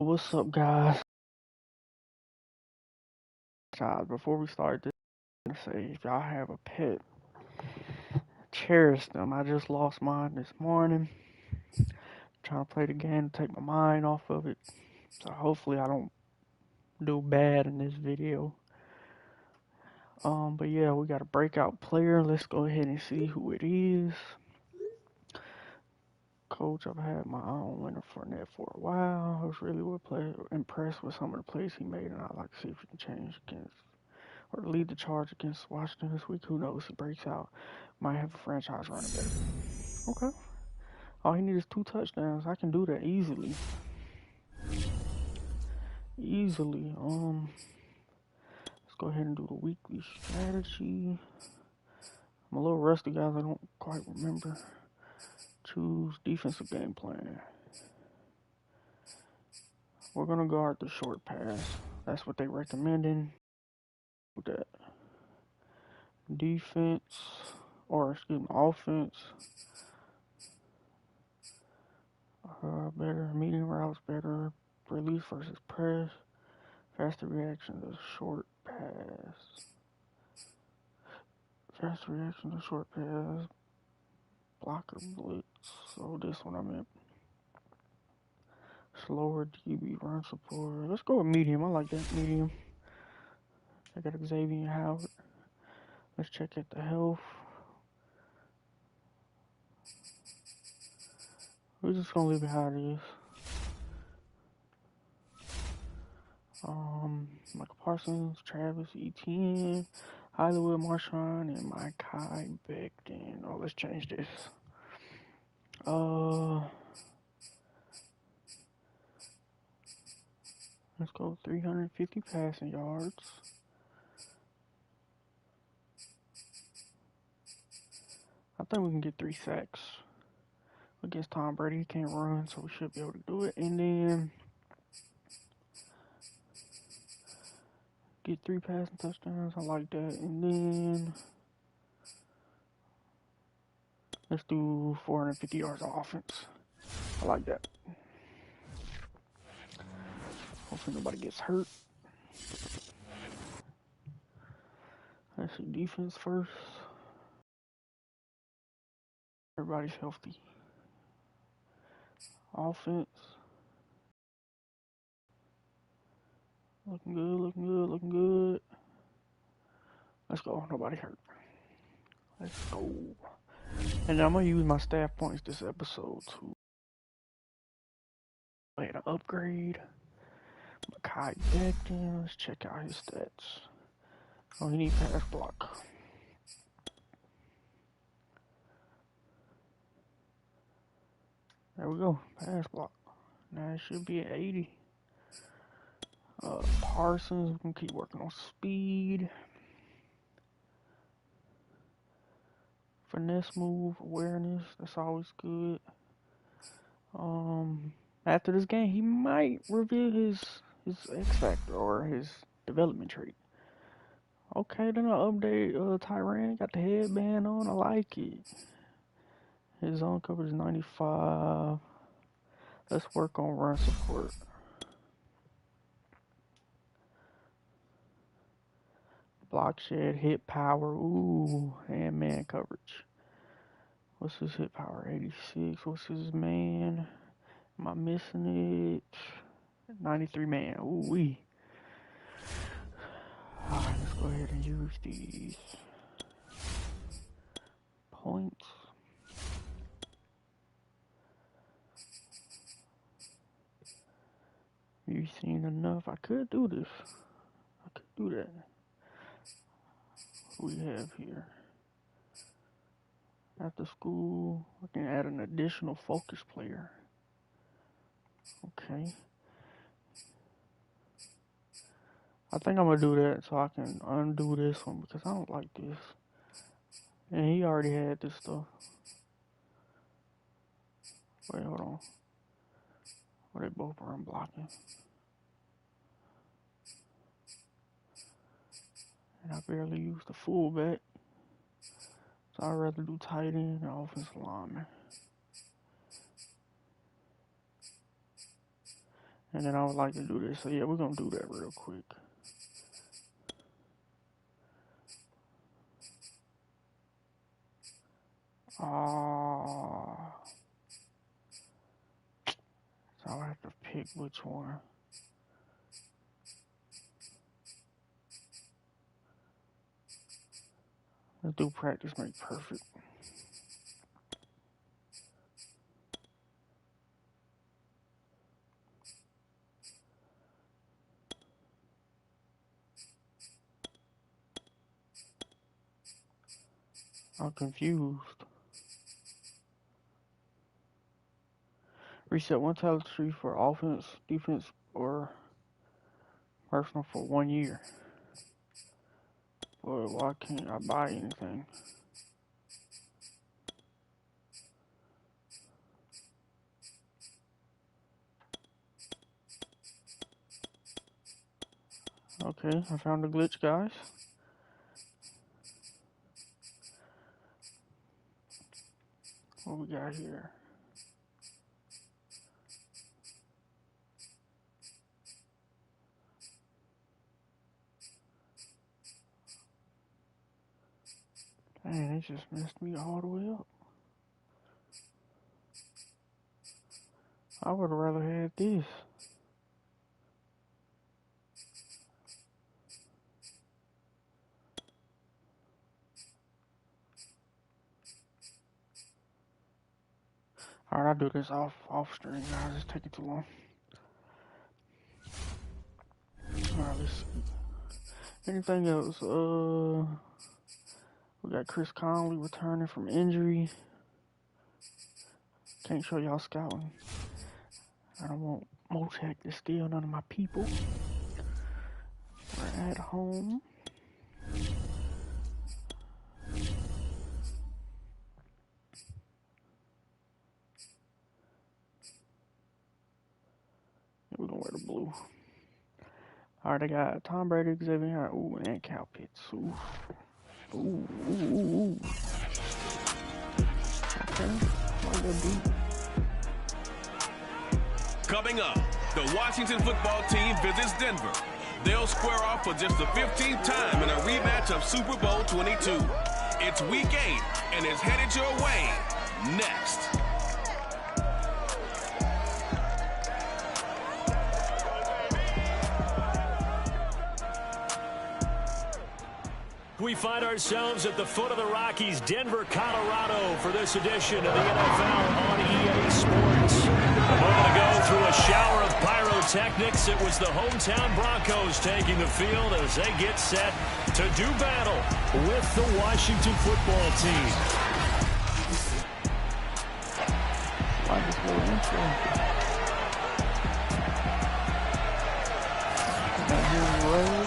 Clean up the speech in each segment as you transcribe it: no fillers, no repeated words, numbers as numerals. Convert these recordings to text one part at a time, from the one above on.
What's up, guys? Before we start this, I'm gonna say if y'all have a pet, cherish them. I just lost mine this morning. Trying to play the game to take my mind off of it. So hopefully I don't do bad in this video. But yeah, we got a breakout player. Let's go ahead and see who it is. Coach, I've had my own Leonard Fournette for a while. I was really impressed with some of the plays he made, and I'd like to see if he can change against or lead the charge against Washington this week. Who knows? He breaks out. Might have a franchise running back. Okay. All he needs is 2 touchdowns. I can do that easily. Easily. Let's go ahead and do the weekly strategy. I'm a little rusty, guys. I don't quite remember. Choose defensive game plan. We're gonna guard the short pass. That's what they recommending. With that defense, offense. Better medium routes, better release versus press. Faster reaction to short pass. Faster reaction to short pass. Blocker blitz. So this one I meant. Slower DB run support. Let's go with medium. I like that medium. I got Xavier Howard. Let's check out the health. We're just gonna leave it how it is. Michael Parsons, Travis Etienne, Hollywood Marshawn, and Mekhi Becton. Oh, let's change this. Let's go 350 passing yards. I think we can get 3 sacks against Tom Brady. He can't run, so we should be able to do it. And then get 3 passing touchdowns. I like that. And then let's do 450 yards of offense. I like that. Hopefully nobody gets hurt. Let's see defense first. Everybody's healthy. Offense. Looking good, looking good, looking good. Let's go. Nobody hurt. Let's go. And I'm going to use my staff points this episode to go ahead and upgrade. Mekhi Becton. Let's check out his stats. Oh, he needs pass block. There we go. Pass block. Now it should be at 80. Parsons, we can keep working on speed. Finesse move, awareness, that's always good. After this game, he might reveal his X factor or his development trait. Okay, then I'll update Tyrann. Got the headband on. I like it. His zone coverage is 95. Let's work on run support. Block shed, hit power. Ooh, and man coverage. What's his hit power? 86. What's his man? Am I missing it? 93 man. Ooh wee. Alright, let's go ahead and use these points. You've seen enough. I could do this. I could do that. What we have here. After school, we can add an additional focus player. Okay. I think I'm going to do that so I can undo this one because I don't like this. And he already had this stuff. Wait, hold on. Well, they both run blocking. And I barely use the fullback. So I'd rather do tight end and offensive lineman. And then I would like to do this. So yeah, we're gonna do that real quick. So I have to pick which one. Let's do practice make perfect. I'm confused. Reset one talent tree for offense, defense, or personal for 1 year. Well, why can't I buy anything? Okay, I found the glitch, guys. What we got here? Dang, they just messed me all the way up. I would have rather had this. Alright, I'll do this off stream, guys. It's taking too long. Alright, let's see. Anything else? We got Chris Conley returning from injury. Can't show y'all scouting. I don't want Motek to steal none of my people. We're at home. We're gonna wear the blue. Alright, I got Tom Brady, Xavier, and Cal Pitts. Ooh. Okay, coming up, the Washington football team visits Denver. They'll square off for just the 15th time in a rematch of Super Bowl 22. It's Week 8, and it's headed your way next. We find ourselves at the foot of the Rockies, Denver, Colorado, for this edition of the NFL on EA Sports. A moment ago, through a shower of pyrotechnics, it was the hometown Broncos taking the field as they get set to do battle with the Washington football team.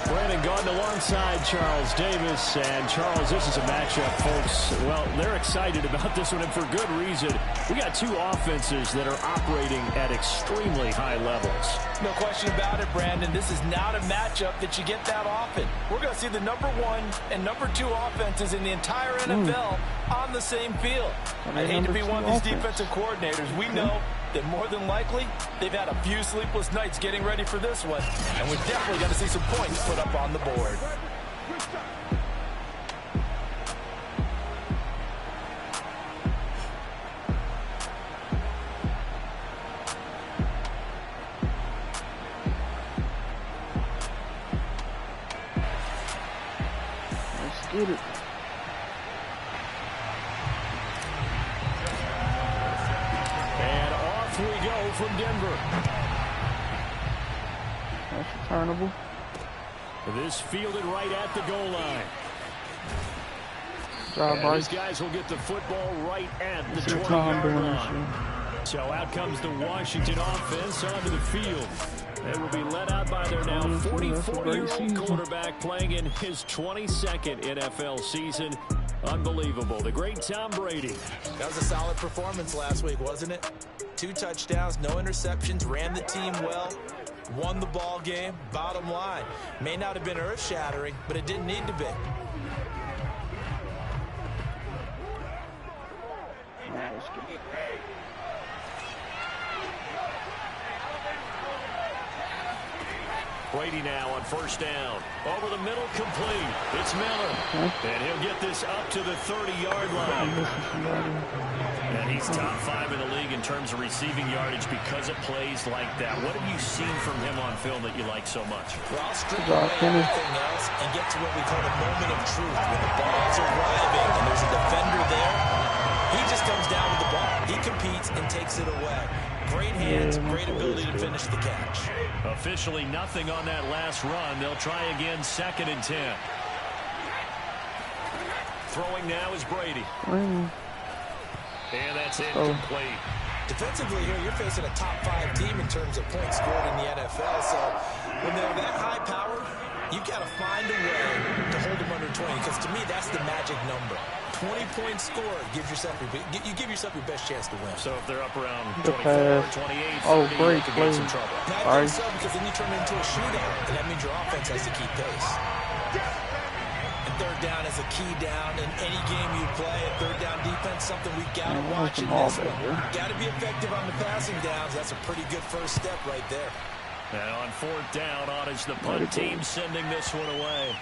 Brandon Gordon alongside Charles Davis. And Charles, this is a matchup, folks. Well, they're excited about this one, and for good reason. We got two offenses that are operating at extremely high levels. No question about it, Brandon. This is not a matchup that you get that often. We're going to see the number 1 and number 2 offenses in the entire NFL on the same field. I hate to be one of these defensive coordinators. We know that more than likely, they've had a few sleepless nights getting ready for this one, and we're definitely going to see some points put up on the board. Let's get it. We go from Denver. That's returnable. This fielded right at the goal line. These guys will get the football right at the 20-yard line. So out comes the Washington offense onto the field. They will be led out by their now 44-year-old quarterback playing in his 22nd NFL season. Unbelievable. The great Tom Brady. That was a solid performance last week, wasn't it? 2 touchdowns, no interceptions, ran the team well, won the ball game. Bottom line, may not have been earth-shattering, but it didn't need to be. Brady now on first down. Over the middle, complete. It's Miller. And he'll get this up to the 30-yard line. And he's top 5 in the league in terms of receiving yardage because of plays like that. What have you seen from him on film that you like so much? Well, I'll strip away everything else and get to what we call the moment of truth. When the ball's arriving and there's a defender there, he just comes down with the ball. He competes and takes it away. Great hands, great ability to finish the catch. Officially nothing on that last run. They'll try again, 2nd and 10. Throwing now is Brady. And that's incomplete. Defensively here, you're facing a top 5 team in terms of points scored in the NFL. So when they're that high powered, you got to find a way to hold them under 20. Because to me, that's the magic number. 20 points scored, you give yourself your best chance to win. So if they're up around 24, 28, 30, great you could play. get some trouble. Now, I think so, because then you turn it into a shootout, and that means your offense has to keep pace. And third down is a key down in any game you play. And third down defense, something we got to watch in this one. Got to be effective on the passing downs. That's a pretty good first step right there. And on 4th down, on is the punt team sending this one away.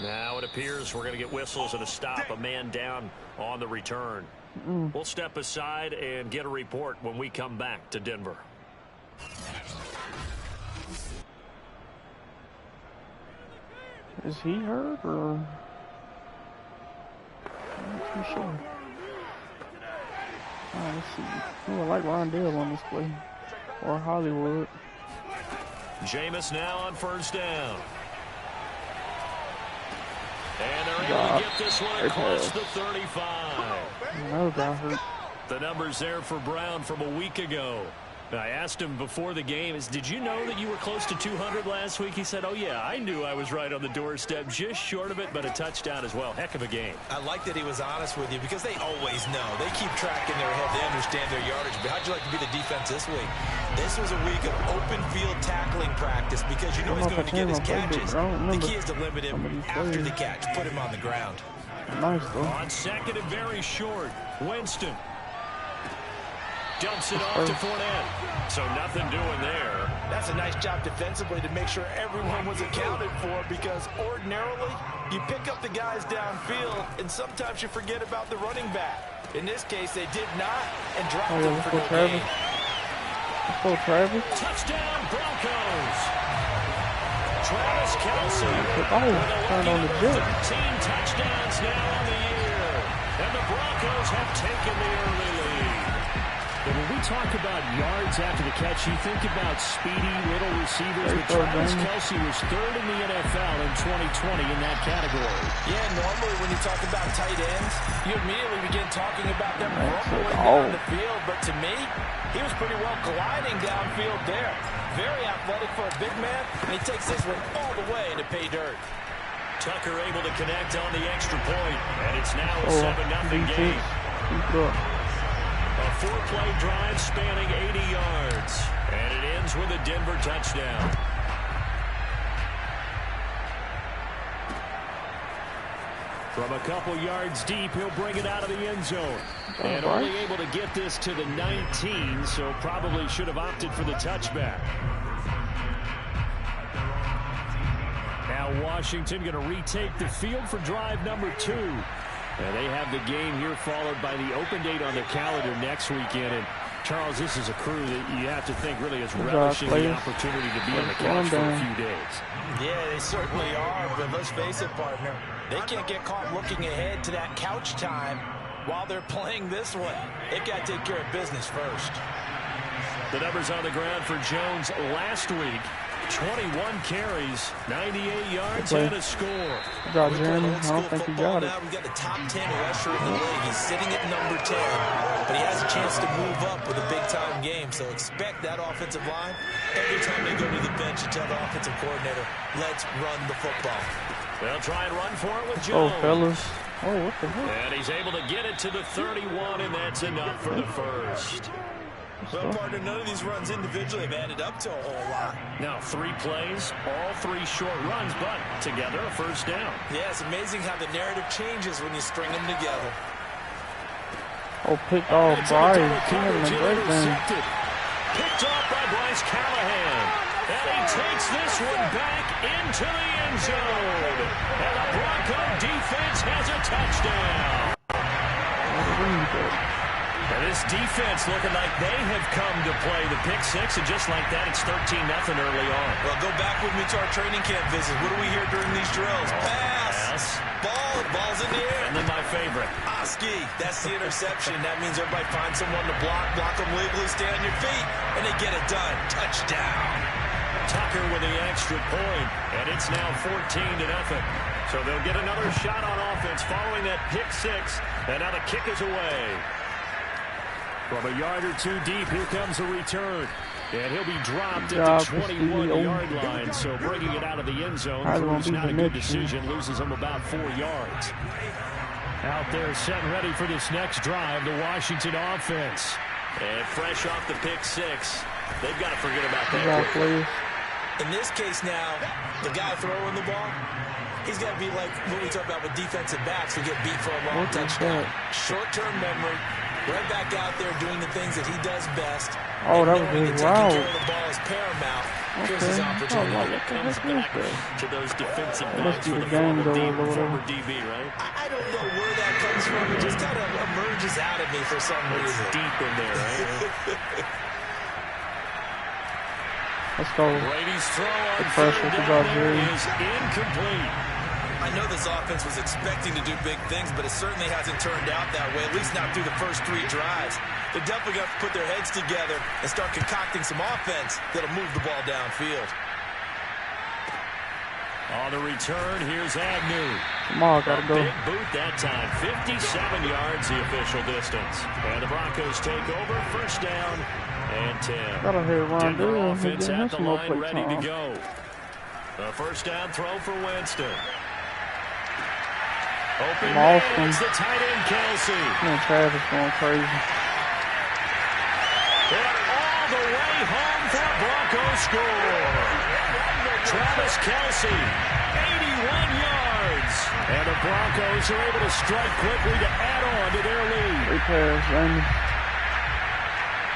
Now it appears we're going to get whistles and a stop, a man down on the return. We'll step aside and get a report when we come back to Denver. Is he hurt or? I'm not too sure. Let's see. I like Rondell on this play. Or Hollywood. Jameis now on first down. And they're able to get this one across the 35. Another guy hurt. The numbers there for Brown from a week ago. I asked him before the game, did you know that you were close to 200 last week? He said, oh, yeah, I knew I was right on the doorstep, just short of it, but a touchdown as well. Heck of a game. I like that he was honest with you because they always know. They keep track in their head. They understand their yardage. But how'd you like to be the defense this week? This was a week of open field tackling practice because you know he's going to get his catches. The key is to limit him after the catch. Put him on the ground. Nice, though. On 2nd and very short, Winston dumps it off to Fournette. So nothing doing there. That's a nice job defensively to make sure everyone was accounted for because ordinarily you pick up the guys downfield and sometimes you forget about the running back. In this case, they did not and dropped him for no gain. Let's go, Travis. Touchdown, Broncos. Travis Kelce with on the jet. 13 touchdowns now on the year. And the Broncos have taken the early lead. But when we talk about yards after the catch, you think about speedy little receivers. But Travis Kelce was 3rd in the NFL in 2020 in that category. Yeah, normally when you talk about tight ends, you immediately begin talking about them rumbling down the field. But to me, he was pretty well gliding downfield there. Very athletic for a big man, and he takes this one all the way into pay dirt. Tucker able to connect on the extra point, and it's now a 7-0 game. A 4-play drive spanning 80 yards. And it ends with a Denver touchdown. From a couple yards deep, he'll bring it out of the end zone. And only able to get this to the 19, so probably should have opted for the touchback. Now Washington going to retake the field for drive number 2. And they have the game here followed by the open date on the calendar next weekend. And, Charles, this is a crew that you have to think really is relishing the opportunity to be on the couch for a few days. Yeah, they certainly are. But let's face it, partner, they can't get caught looking ahead to that couch time while they're playing this one. They got to take care of business first. The numbers on the ground for Jones last week. 21 carries, 98 yards, and a score. Got Jeremy. I don't think he got it. Now we've got the top 10 rusher in the league. He's sitting at number 10, but he has a chance to move up with a big-time game. So expect that offensive line. Every time they go to the bench, you tell the offensive coordinator, let's run the football. They'll try and run for it with Jones. Oh, fellas. Oh, what the heck? And he's able to get it to the 31, and that's enough for the first. Well, partner, none of these runs individually have added up to a whole lot. Now, 3 plays, all 3 short runs, but together a first down. Yeah, it's amazing how the narrative changes when you string them together. Oh, picked off Bryce. He having a great game. Picked off by Bryce Callahan. And he takes this one back into the end zone. And the Bronco defense has a touchdown. And this defense looking like they have come to play the pick six, and just like that, it's 13-0 early on. Well, go back with me to our training camp visit. What do we hear during these drills? Pass. Ball's in the air. And then my favorite. Oski, that's the interception. That means everybody finds someone to block them legally, stay on your feet, and they get it done. Touchdown. Tucker with the extra point, and it's now 14-0. So they'll get another shot on offense following that pick six, and now the kick is away. From a yard or two deep, here comes a return. And he'll be dropped at the 21-yard line. So bringing it out of the end zone proves not a good decision. Loses him about 4 yards. Out there set and ready for this next drive, the Washington offense. And fresh off the pick six, they've got to forget about that. In this case now, the guy throwing the ball, he's got to be like what we talk about with defensive backs who get beat for a long touchdown. Short-term memory. Right back out there doing the things that he does best. Oh, that was really wow. Taking care of the ball is paramount. Here's his opportunity. Comes back to those defensive backs for the former DB, right? I don't know where that comes from. It just kind of emerges out of me for some reason. It's deep in there, right? Let's go. Brady's throw on third down is incomplete. I know this offense was expecting to do big things, but it certainly hasn't turned out that way, at least not through the first 3 drives. They're definitely going to put their heads together and start concocting some offense that'll move the ball downfield. On the return, here's Agnew. Come on, gotta go. Big boot that time. 57 yards the official distance. And the Broncos take over. First down and 10. Gotta hit Ron Denver Dillon. offense at the line, ready to time. go. The first down throw for Winston. Open man, it's the tight end, Kelsey. Man, Travis going crazy. And all the way home for a Broncos score. Travis Kelsey, 81 yards. And the Broncos are able to strike quickly to add on to their lead. Great pass, Randy.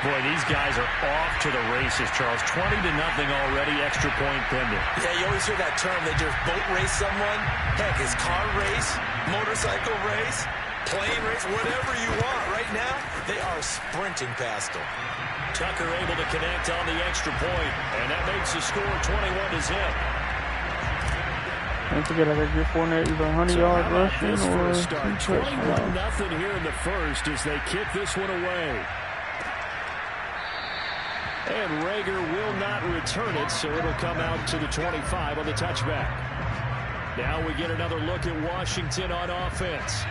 Boy, these guys are off to the races, Charles. 20-0 already, extra point pending. Yeah, you always hear that term. They just boat race someone. Heck, it's car race, motorcycle race, plane race, whatever you want. Right now, they are sprinting past them. Tucker able to connect on the extra point, and that makes the score 21-0. Don't forget, I got to get Fournette either 100 yards rushing or 21-0 here in the first as they kick this one away. And Rager will not return it, so it'll come out to the 25 on the touchback. Now we get another look at Washington on offense.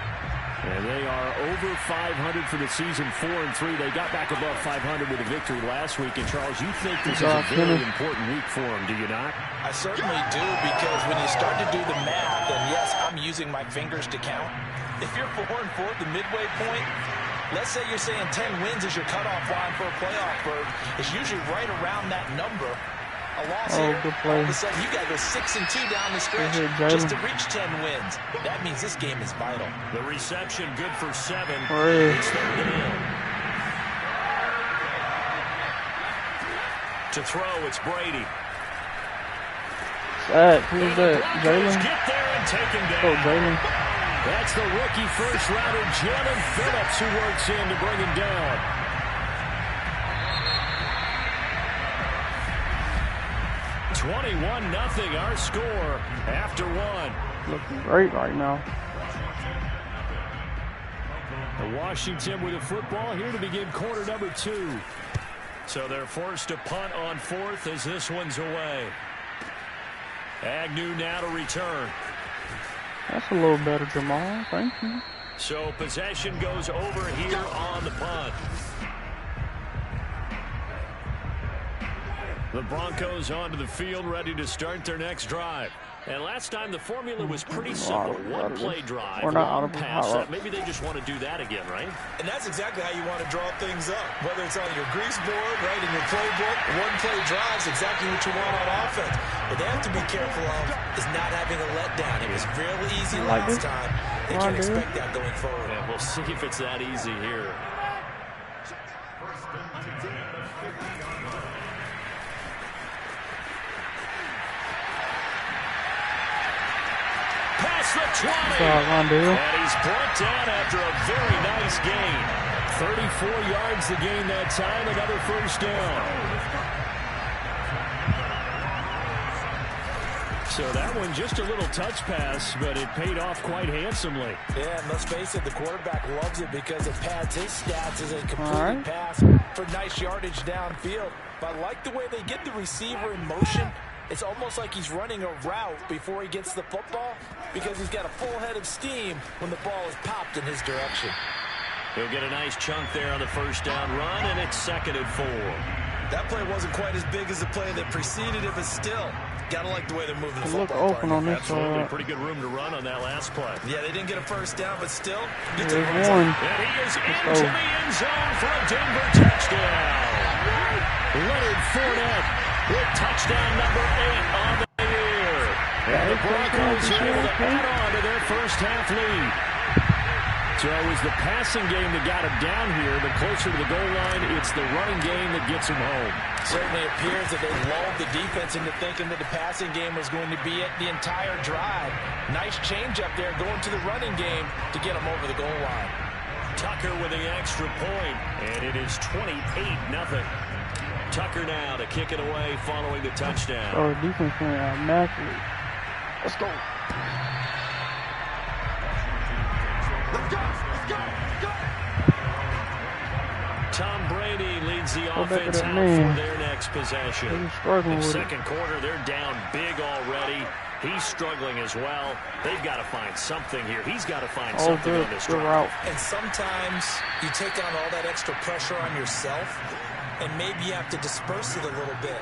And they are over 500 for the season, 4-3. They got back above 500 with a victory last week. And, Charles, you think this is a very important week for them, do you not? I certainly do, because when you start to do the math, and yes, I'm using my fingers to count. If you're 4-4 at the midway point, let's say you're saying 10 wins is your cutoff line for a playoff berth. It's usually right around that number. A loss here, all of a sudden you got to go 6-2 down the stretch just to reach 10 wins. That means this game is vital. The reception good for 7. It's to throw, it's Brady. Who's that? Jalen? Get there and take him down. Oh, Jalen. That's the rookie first rounder, Jalen Phillips, who works in to bring him down. 21-0 our score after 1. Looking great right now. The Washington with the football here to begin quarter number 2. So they're forced to punt on 4th as this one's away. Agnew now to return. That's a little better, Jamal. Thank you. So possession goes over here on the punt. The Broncos onto the field, ready to start their next drive. And last time the formula was pretty simple. One-play drive, long pass set. Maybe they just want to do that again, right? And that's exactly how you want to draw things up. Whether it's on your grease board, right, in your playbook, one-play drives exactly what you want on offense. What they have to be careful of is not having a letdown. It was really easy last time. They can't expect that going forward. Yeah, we'll see if it's that easy here. across the 20. And he's brought down after a very nice gain. 34 yards to gain that time, another first down. So that one just a little touch pass, but it paid off quite handsomely. Yeah, and let's face it, the quarterback loves it because it pads his stats as a completed pass for nice yardage downfield. But I like the way they get the receiver in motion. It's almost like he's running a route before he gets the football because he's got a full head of steam when the ball is popped in his direction. He'll get a nice chunk there on the first down run, and it's 2nd and 4. That play wasn't quite as big as the play that preceded it, but still, gotta like the way they're moving the football. Look open on this Absolutely, pretty good room to run on that last play. Yeah, they didn't get a first down, but still, there's one. And he is into the end zone for a Denver touchdown. Leonard Fournette with touchdown number 8 on the year. And the Broncos are able to add on to their first half lead. So it was the passing game that got him down here, but closer to the goal line, it's the running game that gets him home. Certainly appears that they lulled the defense into thinking that the passing game was going to be it the entire drive. Nice change up there going to the running game to get him over the goal line. Tucker with the extra point, and it is 28-0. Tucker now to kick it away following the touchdown. Oh, defense playing immaculate. Let's go. Tom Brady leads the offense out for their next possession. In second quarter, they're down big already. He's struggling as well. They've got to find something here. He's got to find something on this drive. And sometimes you take on all that extra pressure on yourself, and maybe you have to disperse it a little bit.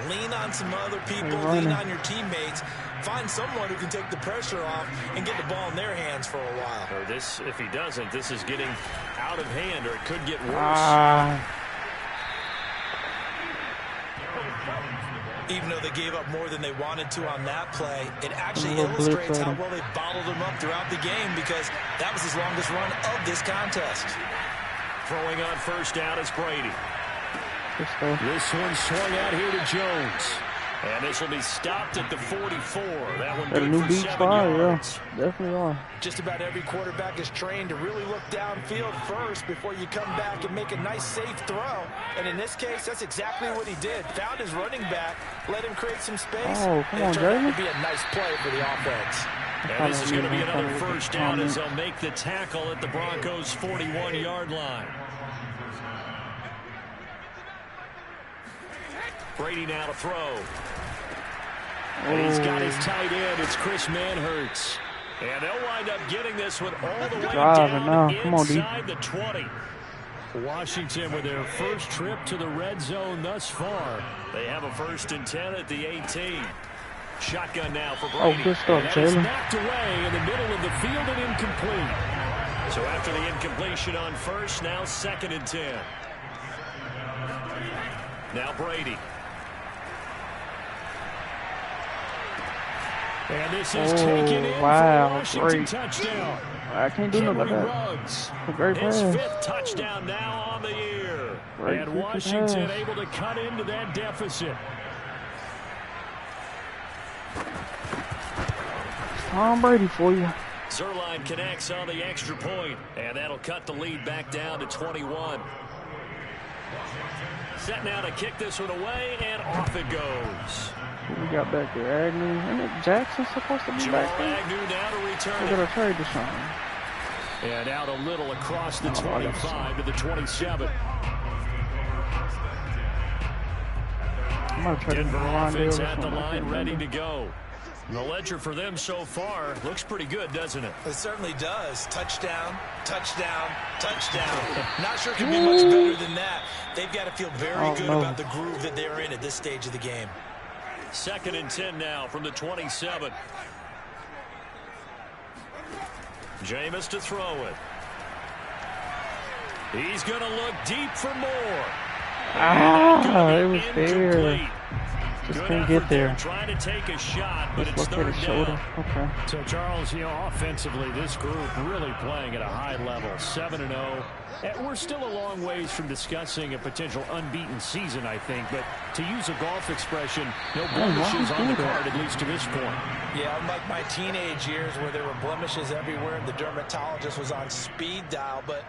Lean on some other people, lean on your teammates. Find someone who can take the pressure off and get the ball in their hands for a while. Or this, if he doesn't, this is getting out of hand, or it could get worse. Even though they gave up more than they wanted to on that play, it actually illustrates how well they bottled them up throughout the game because that was his longest run of this contest. Throwing on first down is Brady. This one swung out here to Jones. And this will be stopped at the 44. That one good for 7 yards. Yeah, definitely are. Just about every quarterback is trained to really look downfield first before you come back and make a nice, safe throw. And in this case, that's exactly what he did. Found his running back, let him create some space. Oh, come on, Jay. It turned out to be a nice play for the offense. And this is going to be another first down as they'll make the tackle at the Broncos' 41-yard line. Brady now to throw. And he's got his tight end. It's Chris Manhertz. And they'll wind up getting this one all the way down inside the 20. Washington with their first trip to the red zone thus far. They have a 1st and 10 at the 18. Shotgun now for Brady. Oh, good stuff, Jalen. Knocked away in the middle of the field and incomplete. So after the incompletion on first, now 2nd and 10. Now Brady. And this is taken in for Washington touchdown. I can't do nothing about that. Great pass. His 5th touchdown now on the year. And Washington able to cut into that deficit. Tom Brady for you. Zerline connects on the extra point, and that'll cut the lead back down to 21. Set now to kick this one away, and off it goes. We got back there Agnew. And Jackson's supposed to be back there. Agnew now to return. We're going to trade this one. And out a little across the 25 to the 27. Denver offense at the line, ready to go. The ledger for them so far looks pretty good, doesn't it? It certainly does. Touchdown, touchdown, touchdown. Not sure it can be much better than that. They've got to feel very good about the groove that they're in at this stage of the game. 2nd and 10 now from the 27. Jameis to throw it. He's going to look deep for more. It was there. Just couldn't get there. Trying to take a shot, but it's third down. Okay. So, Charles, offensively, this group really playing at a high level, 7-0. We're still a long ways from discussing a potential unbeaten season, I think. But to use a golf expression, no blemishes on the card, at least to this point. Yeah, unlike my teenage years where there were blemishes everywhere and the dermatologist was on speed dial. But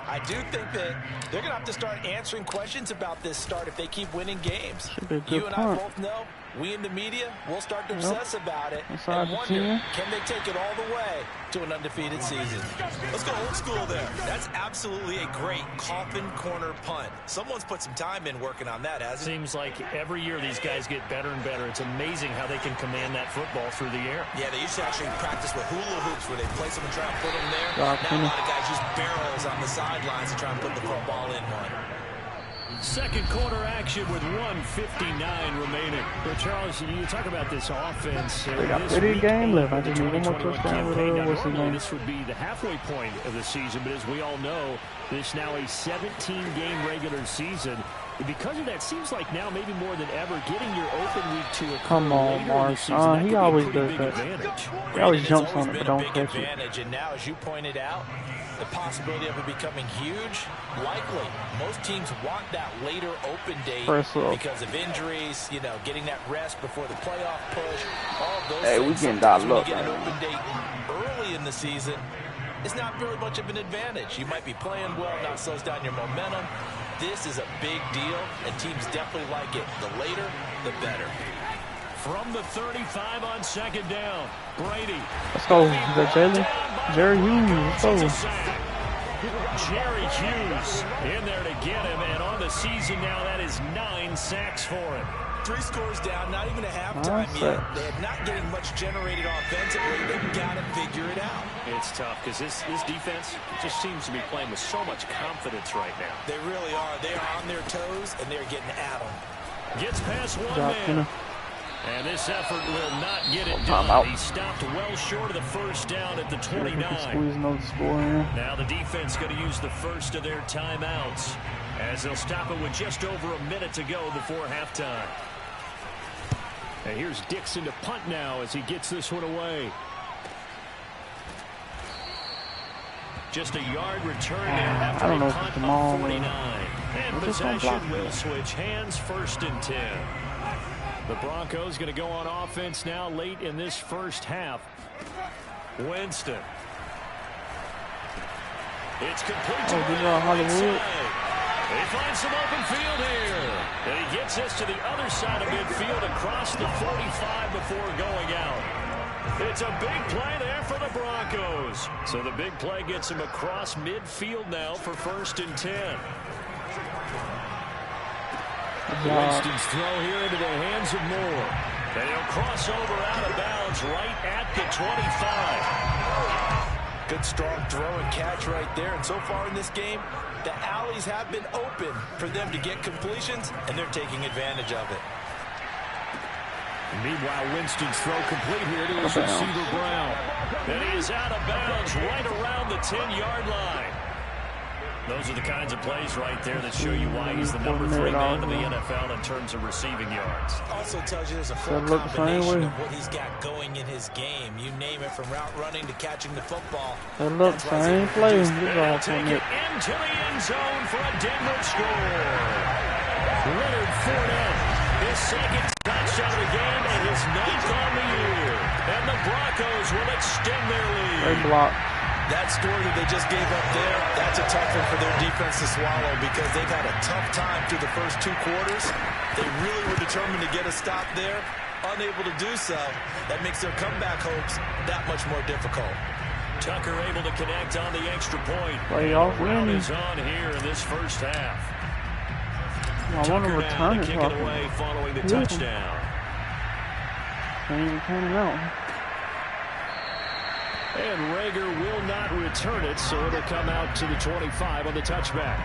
I do think that they're going to have to start answering questions about this start if they keep winning games. You and I both know, we in the media, we'll start to obsess about it and wonder, can they take it all the way to an undefeated season? Let's go old school there. That's absolutely a great coffin corner punt. Someone's put some time in working on that, hasn't it? Seems like every year these guys get better and better. It's amazing how they can command that football through the air. Yeah, they used to actually practice with hula hoops where they place them and try and put them there. Now a lot of guys use barrels on the sidelines to try and put the football in one. Second quarter action with 1:59 remaining. So Charles, you talk about this offense. They got 30 game left. I just need one more touchdown with what's his name. This would be the halfway point of the season, but as we all know, this now a 17-game regular season. Because of that, seems like now maybe more than ever, getting your open week to a come on, Marshawn. He always does that. He always jumps on it, but don't catch it. And now, as you pointed out, the possibility of it becoming huge, likely. Most teams want that later open date because of injuries, getting that rest before the playoff push, all of those things. Hey, we getting that look. When you get an open date early in the season, it's not very much of an advantage. You might be playing well, not slows down your momentum. This is a big deal, and teams definitely like it. The later, the better. From the 35 on second down, Brady. Let's go. Is that Jalen? Jerry Hughes. Let's go. Jerry Hughes in there to get him, and on the season now, that is 9 sacks for him. 3 scores down, not even a halftime yet. They're not getting much generated offensively. They've got to figure it out. It's tough because this defense just seems to be playing with so much confidence right now. They really are. They are on their toes, and they're getting at them. Gets past one man. And this effort will not get it done. He stopped well short of the first down at the 29. Now the defense going to use the first of their timeouts as they'll stop it with just over a minute to go before halftime. And here's Dixon to punt now as he gets this one away. Just a yard return there after a punt on 49. And possession will switch hands, 1st and 10. The Broncos going to go on offense now late in this first half. Winston. It's complete to Hollywood. He finds some open field here. And he gets this to the other side of midfield across the 45 before going out. It's a big play there for the Broncos. So the big play gets him across midfield now for 1st and 10. Winston's throw here into the hands of Moore. And he'll cross over out of bounds right at the 25. Good strong throw and catch right there. And so far in this game, the alleys have been open for them to get completions, and they're taking advantage of it. Meanwhile, Winston's throw complete here to his receiver Brown. And he is out of bounds right around the 10-yard line. Those are the kinds of plays right there that show you why he's the number 3 man in the NFL in terms of receiving yards. Also tells you there's a full combination of what he's got going in his game. You name it, from route running to catching the football. That looks same play. Take it into the end zone for a Denver score. Leonard Fournette, his 2nd touchdown of the game and his 9th on the year. And the Broncos will extend their lead. Great block. That score that they just gave up there, that's a tough one for their defense to swallow because they've had a tough time through the first 2 quarters. They really were determined to get a stop there, unable to do so. That makes their comeback hopes that much more difficult. Tucker able to connect on the extra point. Playoff win is on here in this first half. I want to return it. Kick it away following the touchdown. Can't even turn it out. And Rager will not return it, so it'll come out to the 25 on the touchback.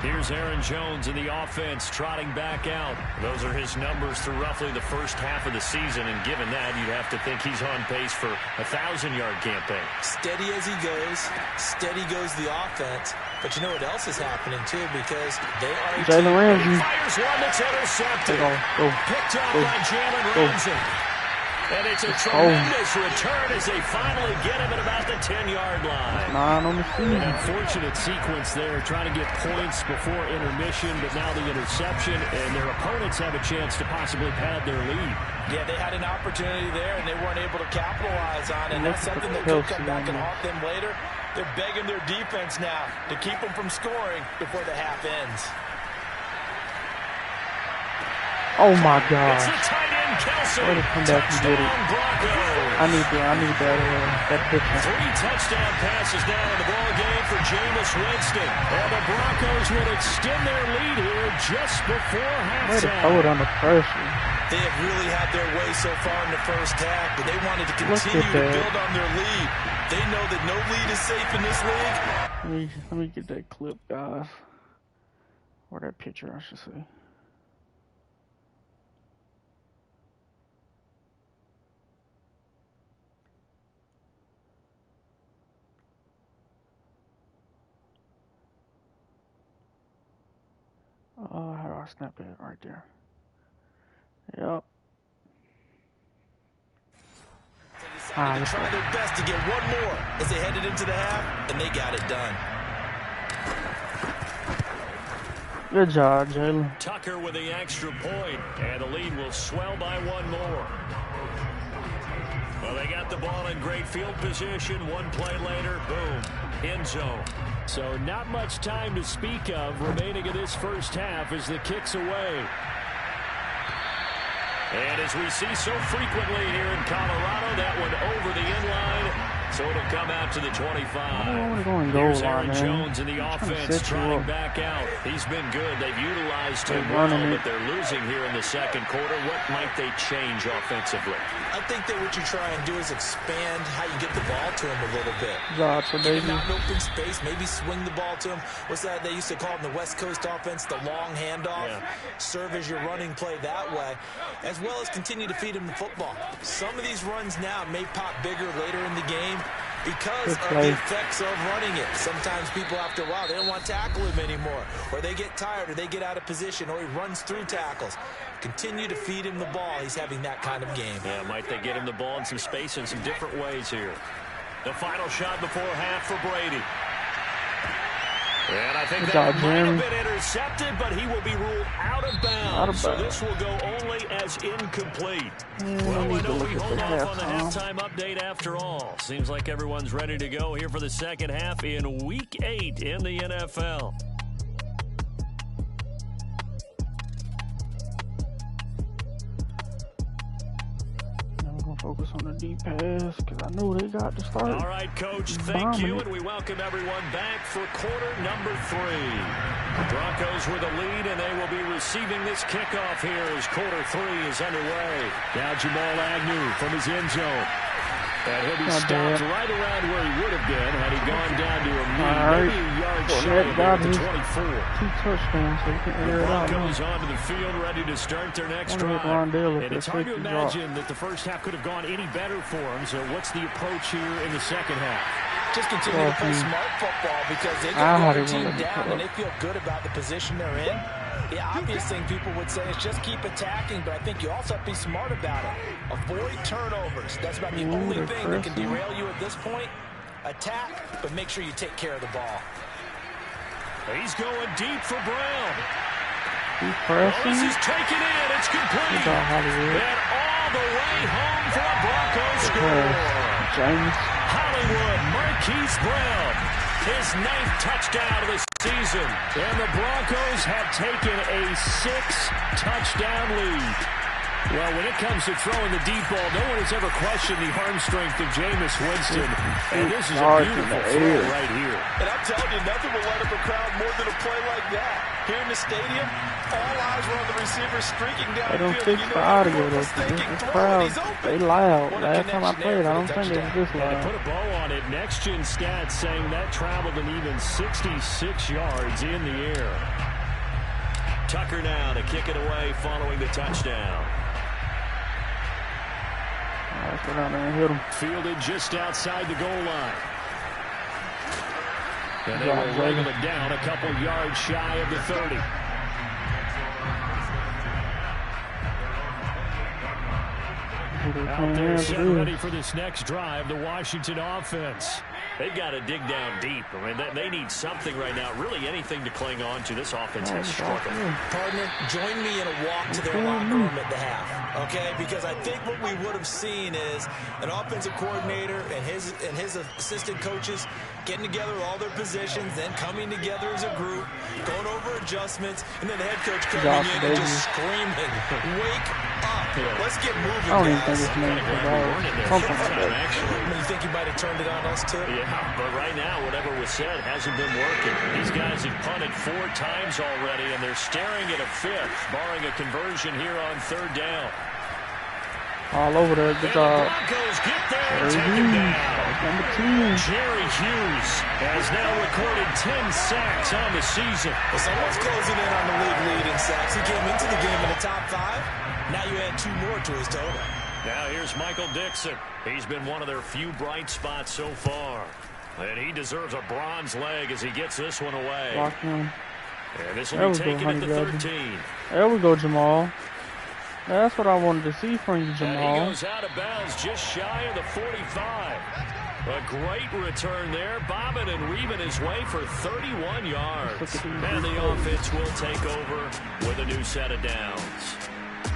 Here's Aaron Jones in the offense trotting back out. Those are his numbers through roughly the first half of the season, and given that, you'd have to think he's on pace for a 1,000-yard campaign. Steady as he goes, steady goes the offense. But you know what else is happening, too, because they are a Jalen Ramsey. Fires one that's intercepted. Go. Picked up by Jalen Ramsey. And it's a tremendous return as they finally get him at about the 10-yard line. 9 on the field. An unfortunate sequence there, trying to get points before intermission, but now the interception, and their opponents have a chance to possibly pad their lead. Yeah, they had an opportunity there, and they weren't able to capitalize on it. And that's something that could come back and haunt them later. They're begging their defense now to keep them from scoring before the half ends. Oh, my God. It's the tight end, Kelsey. Way to come back and get it. I need that picture. 3 touchdown passes now in the ball game for Jameis Winston. And the Broncos will extend their lead here just before halftime. Way to throw it under pressure. They have really had their way so far in the first half, but they wanted to continue to build on their lead. They know that no lead is safe in this league. Let me get that clip, guys. Or that picture, I should say. How do I snap it? Right there. Yep. Decided to try their best to get one more as they headed into the half, and they got it done. Good job, Jalen. Tucker with the extra point, and the lead will swell by 1 more. Well, they got the ball in great field position. 1 play later, boom, end zone. So not much time to speak of remaining in this first half as the kick's away. And as we see so frequently here in Colorado, that one over the end line. So it'll come out to the 25. Here's Aaron Jones in the offense trying back out. He's been good. They've utilized him well, but they're losing here in the second quarter. What might they change offensively? I think that what you try and do is expand how you get the ball to him a little bit. Get him out in open space, maybe swing the ball to him. What's that they used to call in the West Coast offense, the long handoff? Yeah. Serve as your running play that way, as well as continue to feed him the football. Some of these runs now may pop bigger later in the game because of the effects of running it. Sometimes people, after a while, they don't want to tackle him anymore, or they get tired, or they get out of position, or he runs through tackles. Continue to feed him the ball. He's having that kind of game. Yeah, might they get him the ball in some space in some different ways here. The final shot before half for Brady. And I think that might have been intercepted, but he will be ruled out of bounds. So this will go only as incomplete. Well, I know we hold off on the halftime update after all. Seems like everyone's ready to go here for the second half in Week 8 in the NFL. Focus on the deep pass because I know they got to start. All right, Coach, thank you, and we welcome everyone back for quarter number 3. The Broncos were the lead, and they will be receiving this kickoff here as quarter 3 is underway. Now Jamal Agnew from his end zone. And he'll be stopped right around where he would have been had he gone down to maybe a yard shy of the 24. 2 touchdowns, so you can air it out. Broncos onto the field, ready to start their next drive. And it's hard to imagine that the first half could have gone any better for them. So what's the approach here in the second half? Just continue to play smart football because they get the team down and they feel good about the position they're in. The obvious thing people would say is just keep attacking, but I think you also have to be smart about it. Avoid turnovers. That's about the only thing that can derail you at this point. Attack, but make sure you take care of the ball. He's going deep for Brown. This is taken in. It's complete. And all the way home for a Broncos score. Hollywood Marquise Brown. His 9th touchdown of the season. And the Broncos have taken a 6-touchdown lead. Well, when it comes to throwing the deep ball, no one has ever questioned the arm strength of Jameis Winston. And this is a beautiful throw right here. And I'm telling you, nothing will light up a crowd more than a play like that. Here in the stadium, all eyes were on the receiver streaking down the field. They don't fix the audio, though. This crowd, they loud. Last time I played, I don't think it was this loud. To put a bow on it, Next Gen Stats saying that traveled an even 66 yards in the air. Tucker now to kick it away following the touchdown. Let's go down there and hit him. Fielded just outside the goal line. And they will wrangle it down a couple yards shy of the 30. Out there set ready for this next drive, the Washington offense. They've got to dig down deep. I mean, they need something right now, really anything to cling on to. This offense has struggled. Partner, join me in a walk to their locker room at the half, okay? Because I think what we would have seen is an offensive coordinator and his assistant coaches getting together all their positions, then coming together as a group, going over adjustments, and then the head coach coming in and just screaming, "Wake up! Let's get moving, guys." I don't even think it's meant for that. Something like that. You think he might have turned it on us too? Yeah, but right now, whatever was said hasn't been working. These guys have punted 4 times already, and they're staring at a 5th, barring a conversion here on 3rd down. All over there. Good job. Broncos get there and take him down. Number 2. Jerry Hughes has now recorded 10 sacks on the season. Well, someone's closing in on the league lead in sacks. He came into the game in the top 5. Now you add 2 more to his total. Now here's Michael Dixon. He's been one of their few bright spots so far. And he deserves a bronze leg as he gets this one away. Lock him. And this will be taken at the 13. There we go, Jamal. That's what I wanted to see from you, Jamal. And he goes out of bounds just shy of the 45. A great return there, bobbing and weaving his way for 31 yards. And the offense will take over with a new set of downs.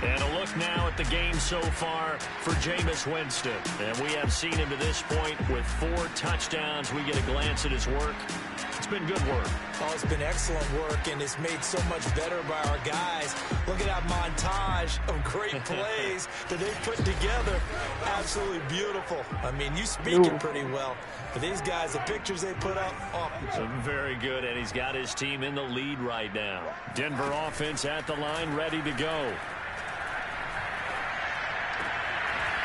And a look now at the game so far for Jameis Winston. And we have seen him to this point with 4 touchdowns. We get a glance at his work. It's been good work. Oh, it's been excellent work, and it's made so much better by our guys. Look at that montage of great plays that they put together. Absolutely beautiful. I mean, you speak it pretty well. But these guys, the pictures they put up, very good, and he's got his team in the lead right now. Denver offense at the line, ready to go.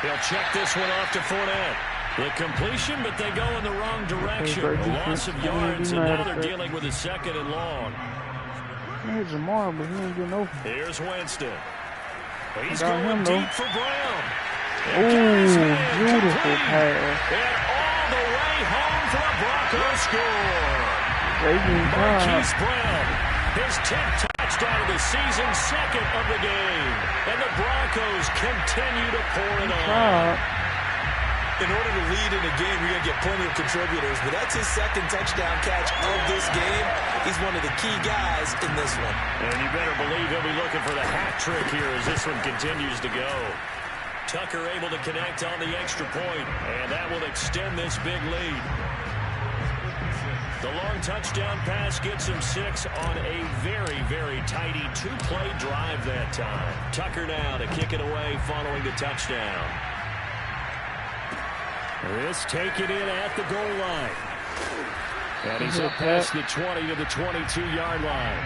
He'll check this one off to Fournette. The completion, but they go in the wrong direction. A loss of yards, and now they're dealing with a 2nd and long. Here's Jamar, but he ain't getting over. Here's Winston. He's going deep for Brown. Beautiful pass. And all the way home for a Broncos score. Marquise Brown, his 10th touchdown of the season, 2nd of the game. And the Broncos continue to pour it on. In order to lead in a game, you're going to get plenty of contributors, but that's his 2nd touchdown catch of this game. He's one of the key guys in this one. And you better believe he'll be looking for the hat trick here as this one continues to go. Tucker able to connect on the extra point, and that will extend this big lead. The long touchdown pass gets him 6 on a very, very tidy 2-play drive that time. Tucker now to kick it away following the touchdown. This taken in at the goal line. And he's up past the 20 to the 22-yard line.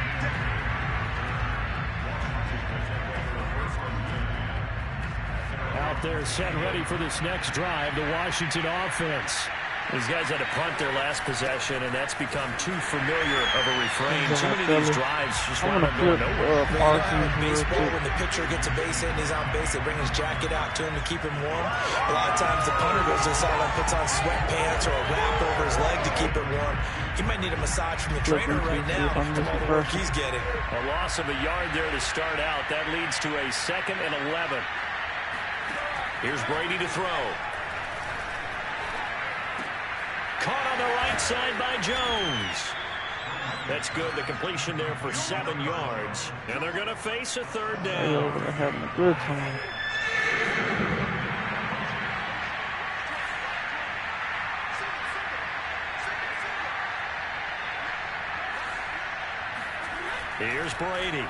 Out there set ready for this next drive, the Washington offense. These guys had to punt their last possession, and that's become too familiar of a refrain. Too many of these drives just wind up going nowhere. Baseball, when the pitcher gets a base hit and he's on base, they bring his jacket out to him to keep him warm. A lot of times the punter goes to the sideline, puts on sweatpants or a wrap over his leg to keep it warm. He might need a massage from the trainer right now from all the work he's getting. A loss of a yard there to start out. That leads to a 2nd and 11. Here's Brady to throw. Caught on the right side by Jones. That's good. The completion there for 7 yards. And they're going to face a 3rd down. They're having a good time. Here's Brady.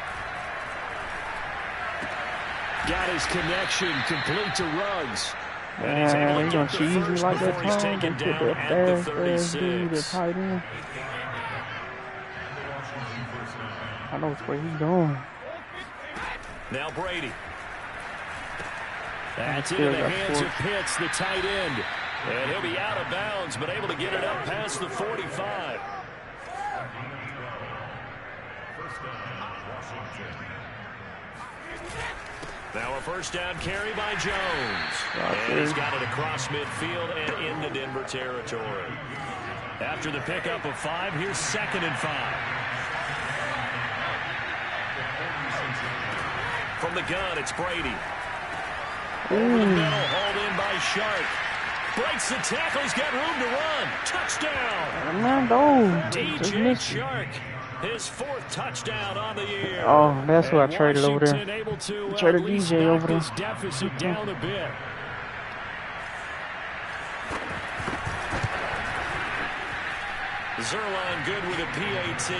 Got his connection complete to Ruggs. And he's able to get the first like before he's taken down at the 36. I know which way he's going. Now Brady. That's into the hands of Pitts, the tight end. And he'll be out of bounds, but able to get it up past the 45. Now a 1st down carry by Jones. And he's got it across midfield and into Denver territory. After the pickup of 5, here's 2nd and 5. From the gun, it's Brady. Over the middle, hauled in by Shark. Breaks the tackle, he's got room to run. Touchdown! DJ Shark, his 4th touchdown on the year. Oh, that's who I traded over there. Able to traded DJ over there. Deficit down a bit. Zerline good with a PAT.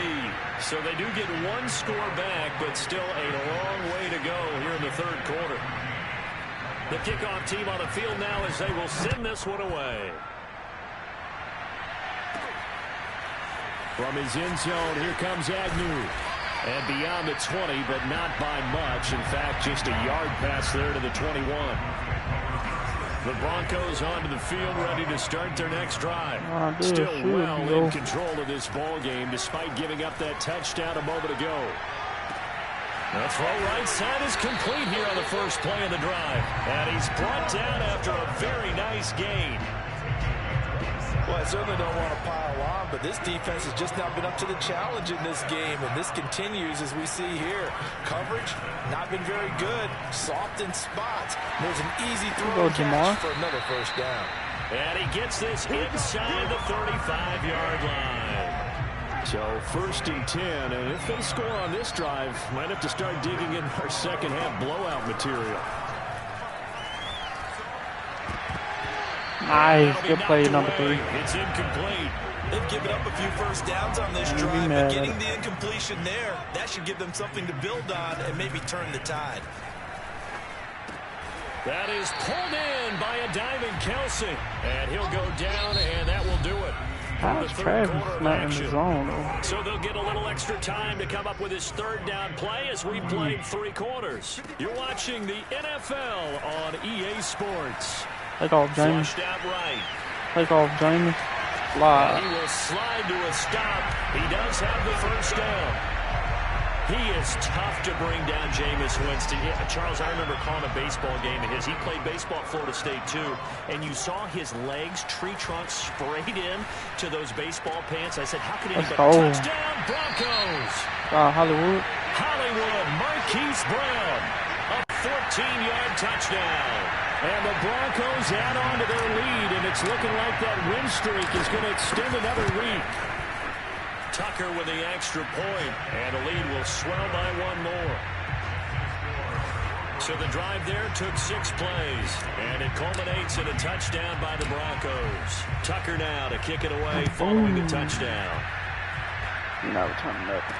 So they do get 1 score back, but still a long way to go here in the 3rd quarter. The kickoff team on the field now as they will send this one away. From his end zone, here comes Agnew. And beyond the 20, but not by much. In fact, just a yard pass there to the 21. The Broncos onto the field, ready to start their next drive. Still well in control of this ball game, despite giving up that touchdown a moment ago. The throw right side is complete here on the first play of the drive. And he's brought down after a very nice gain. Well, I certainly don't want to pile on, but this defense has just not been up to the challenge in this game, and this continues as we see here. Coverage, not been very good. Soft in spots. There's an easy throw catch for another first down. And he gets this inside the 35-yard line. So 1st and 10, and if they score on this drive, might have to start digging in our second-half blowout material. Nice, good play, number 3. It's incomplete. They've given up a few first downs on this drive, but getting the incompletion there, that should give them something to build on and maybe turn the tide. That is pulled in by a diving Kelsey, and he'll go down, and that will do it. How's Travis not in the zone, though? So they'll get a little extra time to come up with his 3rd down play as we played 3 quarters. You're watching the NFL on EA Sports. Take off, Jamie. Right. Take off, Jamie. Slide. He will slide to a stop. He does have the first down. He is tough to bring down Jameis Winston. Yeah, Charles, I remember calling a baseball game of his. He played baseball at Florida State, too. And you saw his legs, tree trunks sprayed in to those baseball pants. I said, how could anybody... Touchdown, Broncos! Hollywood. Marquise Brown. A 14-yard touchdown. And the Broncos add on to their lead, and it's looking like that win streak is going to extend another week. Tucker with the extra point, and the lead will swell by 1 more. So the drive there took 6 plays, and it culminates in a touchdown by the Broncos. Tucker now to kick it away following the touchdown. Not returning nothing.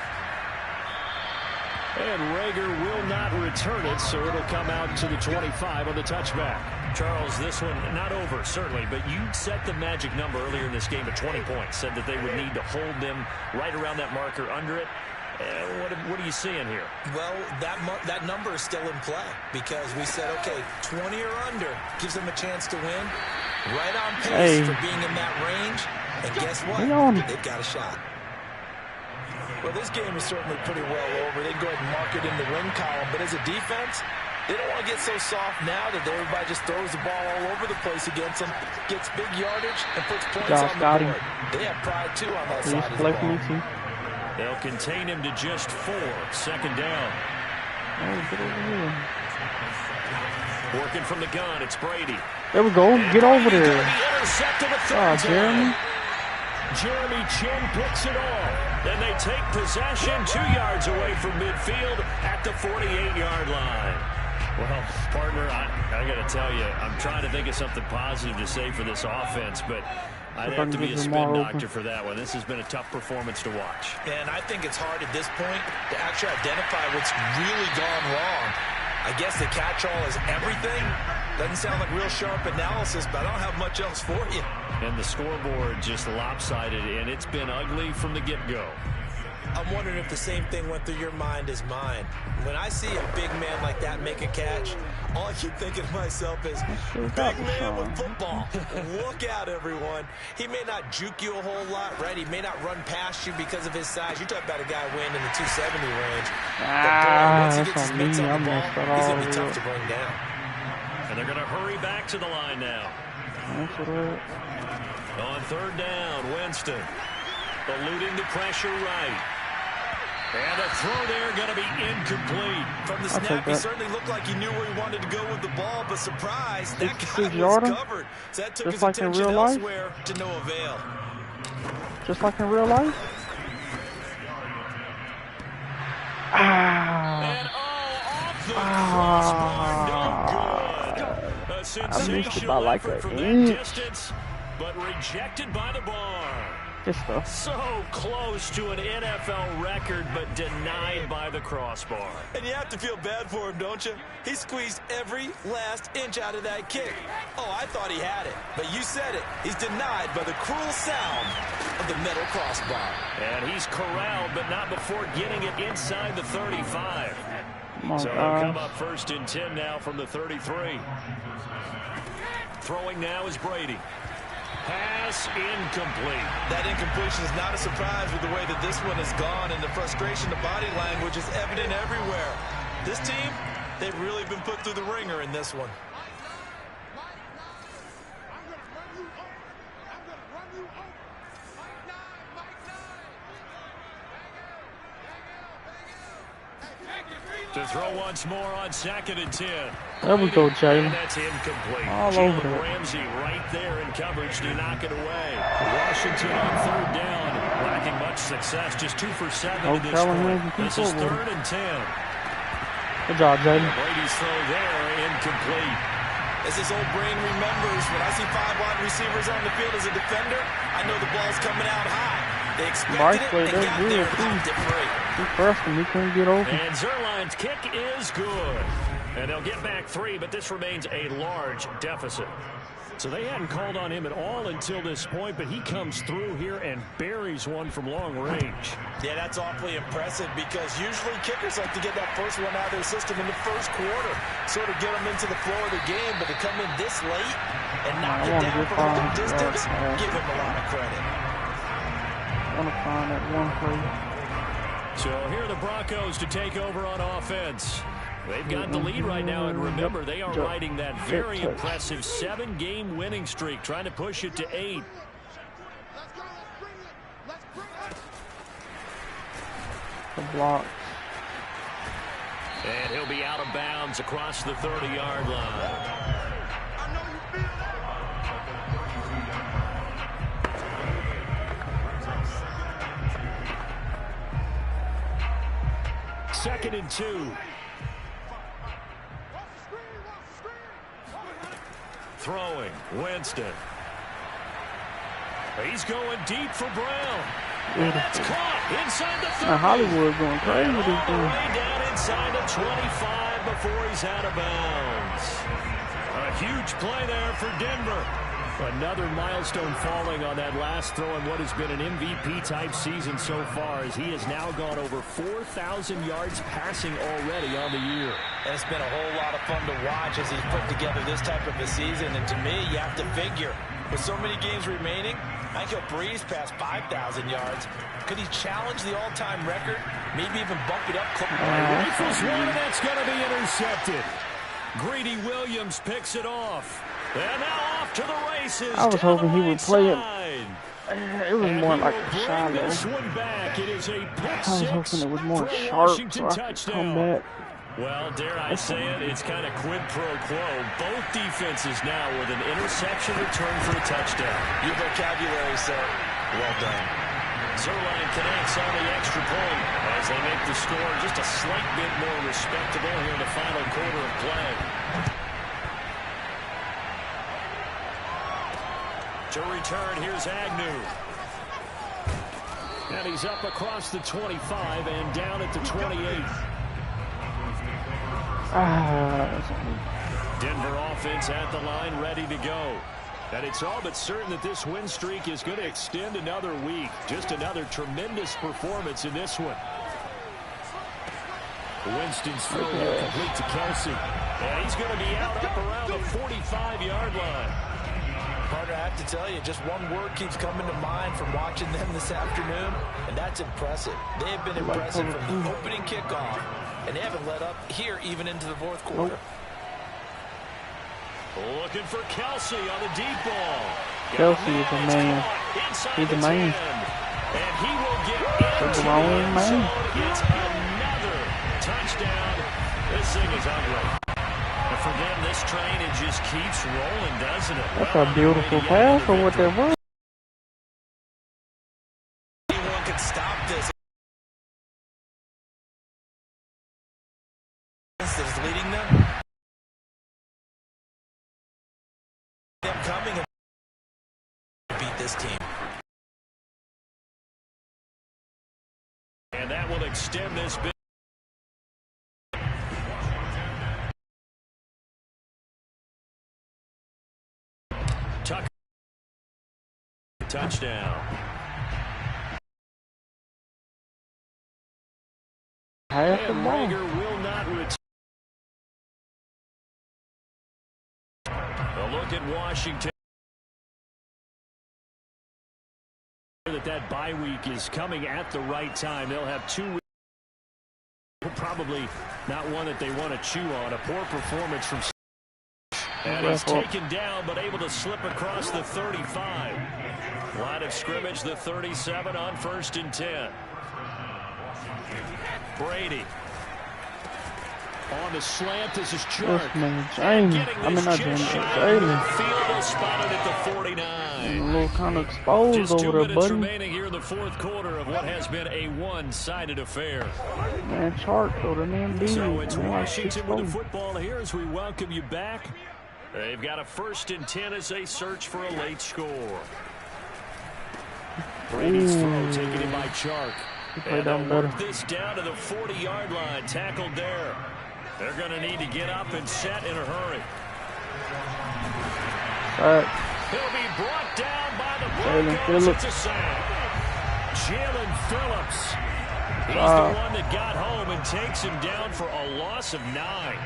And Rager will not return it, so it'll come out to the 25 on the touchback. Charles, this one not over, certainly, but you set the magic number earlier in this game at 20 points. Said that they would need to hold them right around that marker under it. What are you seeing here? Well, that number is still in play because we said, okay, 20 or under gives them a chance to win. Right on pace for being in that range. And guess what? They've got a shot. Well, this game is certainly pretty well over. They can go ahead and mark it in the win column. But as a defense, they don't want to get so soft now that everybody just throws the ball all over the place against them, gets big yardage, and puts points on the board. They have pride, too, on that side of the ball. They'll contain him to just 4. 2nd down. Get over here. Working from the gun, it's Brady. There we go. Get over there. Jeremy. Jeremy Chin picks it off. Then they take possession 2 yards away from midfield at the 48-yard line. Well, partner, I got to tell you, I'm trying to think of something positive to say for this offense, but I'd have to be a spin doctor for that one. This has been a tough performance to watch. And I think it's hard at this point to actually identify what's really gone wrong. I guess the catch-all is everything. Doesn't sound like real sharp analysis, but I don't have much else for you. And the scoreboard just lopsided, and it's been ugly from the get-go. I'm wondering if the same thing went through your mind as mine. When I see a big man like that make a catch, all I keep thinking to myself is, big man with football. Look out, everyone. He may not juke you a whole lot, right? He may not run past you because of his size. You're talking about a guy weighing in the 270 range. Once he gets his mitts on the ball, he's going to be tough to bring down. And they're going to hurry back to the line now. On third down, Winston. Eluding the pressure right. And a throw there going to be incomplete. From the snap, he certainly looked like he knew where he wanted to go with the ball, but surprise, that guy was covered. So that took his attention elsewhere to no avail. Just like in real life? And off the crossbar, no good. A sensational effort from that distance, but rejected by the bar. So close to an NFL record, but denied by the crossbar. And you have to feel bad for him, don't you? He squeezed every last inch out of that kick. Oh, I thought he had it, but you said it. He's denied by the cruel sound of the metal crossbar. And he's corralled, but not before getting it inside the 35. So they'll come up first and 10 now from the 33. Throwing now is Brady. Pass incomplete. That incompletion is not a surprise with the way that this one has gone, and the frustration, the body language is evident everywhere. This team, they've really been put through the ringer in this one. To throw once more on 2nd and 10. There we go, Jalen. That's incomplete. All over it. Ramsey right there in coverage to knock it away. Washington on third down, lacking much success. Just 2 for 7 at this point. This is 3rd and 10. Good job, Jalen. Brady's throw there, incomplete. As his old brain remembers, when I see 5 wide receivers on the field as a defender, I know the ball's coming out high. They expected it and got there and popped it free. He pressed him, he couldn't get over. And Zerline's kick is good. And they'll get back 3, but this remains a large deficit. So they hadn't called on him at all until this point, but he comes through here and buries one from long range. Yeah, that's awfully impressive because usually kickers like to get that first one out of their system in the first quarter, sort of get them into the flow of the game, but to come in this late and knock it down from a good distance, give him a lot of credit. I want to find that one play. So here are the Broncos to take over on offense. They've got the lead right now, and remember, they are riding that very impressive 7-game winning streak, trying to push it to 8. The block. And he'll be out of bounds across the 30-yard line. Second and 2. Throwing, Winston. He's going deep for Brown. And that's caught inside the 30. Now Hollywood going crazy with this thing. Way down inside the 25 before he's out of bounds. A huge play there for Denver. Another milestone falling on that last throw in what has been an MVP-type season so far, as he has now gone over 4,000 yards passing already on the year. And it's been a whole lot of fun to watch as he's put together this type of a season. And to me, you have to figure, with so many games remaining, I think he'll breeze past 5,000 yards. Could he challenge the all-time record? Maybe even bump it up. Rifles one, and that's going to be intercepted. Greedy Williams picks it off. And now off to the races. I was hoping he would play it. It was more like shallow. This one back. It is a pick I was hoping it was more sharp so I could come back. Well, dare I say it, it's kind of quid pro quo. Both defenses now with an interception return for a touchdown. Your vocabulary, sir. Well done. Zerline connects on the extra point as they make the score just a slight bit more respectable here in the final quarter of play. To return, here's Agnew. And he's up across the 25 and down at the 28. Denver offense at the line, ready to go. And it's all but certain that this win streak is going to extend another week. Just another tremendous performance in this one. Winston's throw complete to Kelsey. And he's going to be out up around the 45-yard line. Carter, I have to tell you, just one word keeps coming to mind from watching them this afternoon, and that's impressive. They have been impressive from the opening kickoff, and they haven't let up here even into the fourth quarter. Looking for Kelsey on the deep ball. Kelsey is a man. He's a man. And he will get He's into the wrong the end man. zone. It's another touchdown. This thing is ugly. And for them, this train, it just keeps rolling, doesn't it? That's a beautiful pass for what that was. Anyone can stop this. That is leading them. Them coming and beat this team. And that will extend this big. Tucker. Touchdown. Half the And ball. Rager will not return. A look at Washington. That bye week is coming at the right time. They'll have 2 weeks. Probably not one that they want to chew on. A poor performance from. And he's taken down, but able to slip across the 35. Line of scrimmage, the 37 on 1st and 10. Brady. On the slant, this is Chark. This man, Jamie. I mean, not Jamie, Jalen. Field is spotted at the 49. A little kind of exposed Just 2 over there, minutes buddy. remaining here in the 4th quarter of what has been a one-sided affair. Man, Chark though, the man beat. So it's Man, like Washington with the 6-4. football here as we welcome you back. They've got a 1st and 10 as they search for a late score. Brady's throw taken in by Chark. Play And down they'll better. work this down to the 40-yard line. Tackled there. They're going to need to get up and set in a hurry. He'll be brought down by the Broncos. It's a sack. Jalen Phillips. He's the one that got home and takes him down for a loss of 9.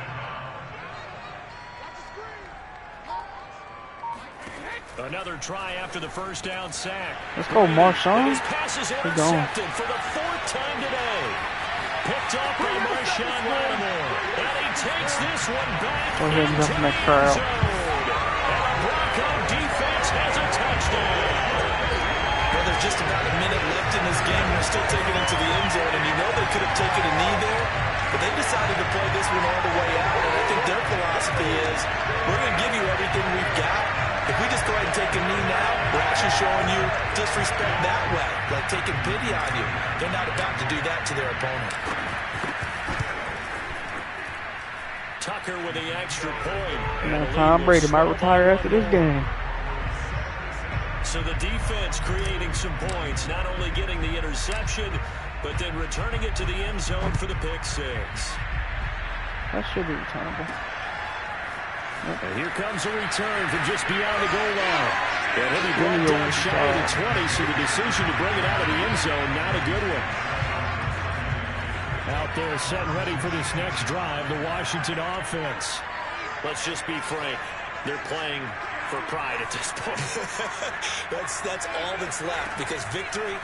Another try after the 1st down sack. Let's go, Marshawn. His pass is intercepted for the 4th time today. Picked off by Marshawn Lattimore. And he takes this one back Go ahead and into jump the next end try out. zone. And the Bronco defense has a touchdown. Well, there's just about a minute left in this game. They're still taking it to the end zone, and you know they could have taken a knee there, but they decided to play this one all the way out, and I think their philosophy is, we're going to give you everything we've got. If we just go ahead and take a knee now, we're actually showing you disrespect that way, like taking pity on you. They're not about to do that to their opponent. Tucker with the extra point. Man, Tom Brady might retire after this game. So the defense creating some points, not only getting the interception, but then returning it to the end zone for the pick 6. That should be returnable. And here comes a return from just beyond the goal line. And he'll be brought down shy of the 20, so the decision to bring it out of the end zone, not a good one. Out there set and ready for this next drive, the Washington offense. Let's just be frank. They're playing for pride at this point. That's all that's left, because victory,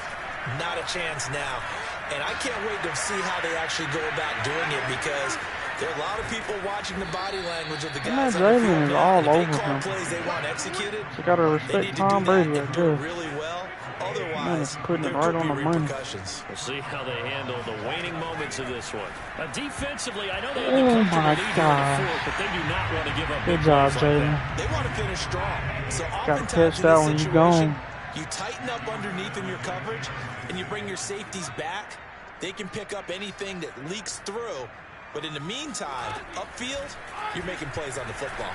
not a chance now. And I can't wait to see how they actually go about doing it, because there are a lot of people watching the body language of the guys on the field. Jalen is all If over they call him. plays they want executed, You gotta they respect need to Tom do Brady that right and do it there. really well. Man, Otherwise, it's putting there it right could on be the money. repercussions. We'll see how they handle the waning moments of this one. Defensively, I know they Oh have the my lead in the God. 4th, but they do not want to give up Good big job, plays like Jalen. that. They want to finish strong. So Gotta oftentimes catch in that this when you situation, gone. you tighten up underneath in your coverage, and you bring your safeties back. They can pick up anything that leaks through. But in the meantime, upfield, you're making plays on the football.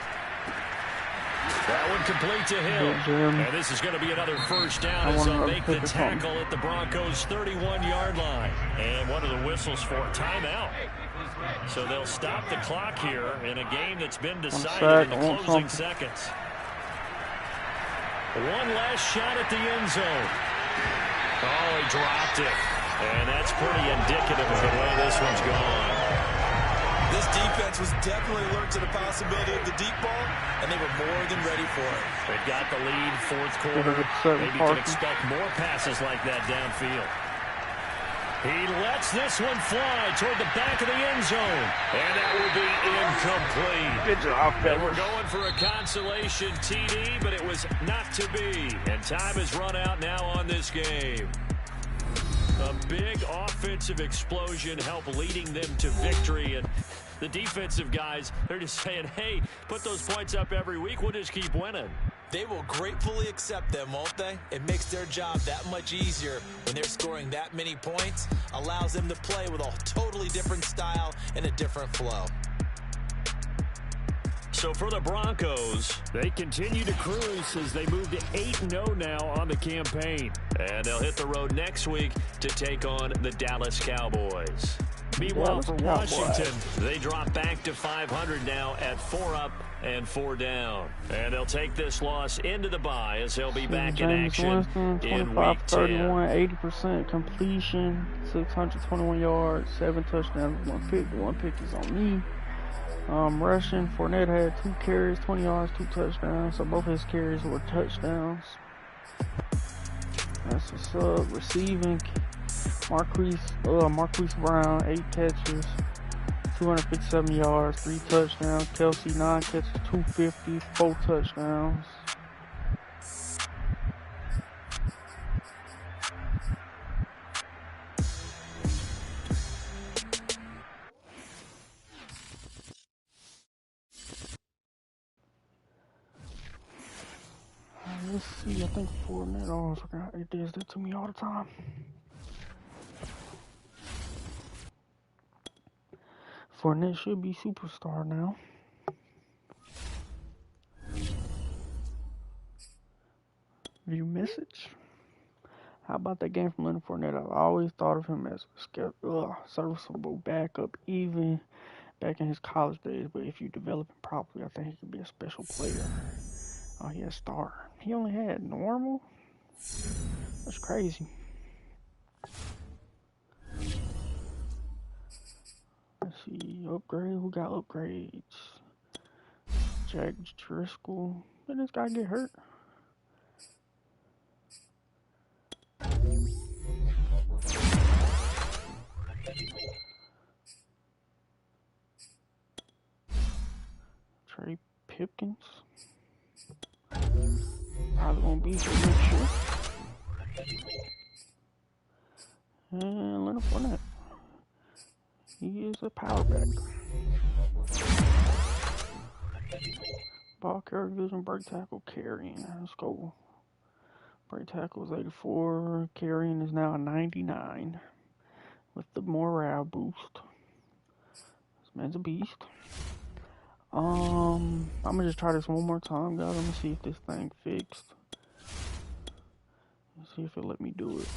That one complete to him. And this is going to be another 1st down as they'll make the tackle at the Broncos' 31-yard line. And what are the whistles for? Timeout. So they'll stop the clock here in a game that's been decided in the closing seconds. One last shot at the end zone. Oh, he dropped it. And that's pretty indicative of the way this one's gone. This defense was definitely alert to the possibility of the deep ball, and they were more than ready for it. They've got the lead, 4th quarter. Maybe you can expect more passes like that downfield. He lets this one fly toward the back of the end zone. And that will be incomplete. Good job, They fellas. were going for a consolation TD, but it was not to be. And time has run out now on this game. A big offensive explosion helped leading them to victory. And the defensive guys, they're just saying, hey, put those points up every week. We'll just keep winning. They will gratefully accept them, won't they? It makes their job that much easier when they're scoring that many points. Allows them to play with a totally different style and a different flow. So for the Broncos, they continue to cruise as they move to 8-0 now on the campaign. And they'll hit the road next week to take on the Dallas Cowboys. Meanwhile, for Washington, they drop back to 500 now at 4 up and 4 down. And they'll take this loss into the bye as they'll be back in action in Week 10. 80% completion, 621 yards, 7 touchdowns, 1 pick. The 1 pick is on me. Rushing, Fournette had 2 carries, 20 yards, 2 touchdowns. So both his carries were touchdowns. That's what's up. Receiving, Marquise Brown, 8 catches, 257 yards, 3 touchdowns. Kelsey, 9 catches, 250, 4 touchdowns. Let's see, I think Fournette, I forgot, it does that to me all the time. Fournette should be superstar now. View message. How about that game from Leonard Fournette? I've always thought of him as a serviceable backup, even back in his college days. But if you develop him properly, I think he could be a special player. Oh, he had star. He only had normal? That's crazy. Let's see, upgrade. Who got upgrades? Jack Driscoll. Did this guy get hurt? Trey Pipkins. Probably gonna be for next year. And Leonard Fournette. He is a power back. Ball carrier vision, break tackle, carrying. Let's go. Break tackle is 84. Carrying is now a 99. With the morale boost. This man's a beast. I'm gonna just try this one more time, guys. Let me see if this thing fixed. Let's see if it'll let me do it.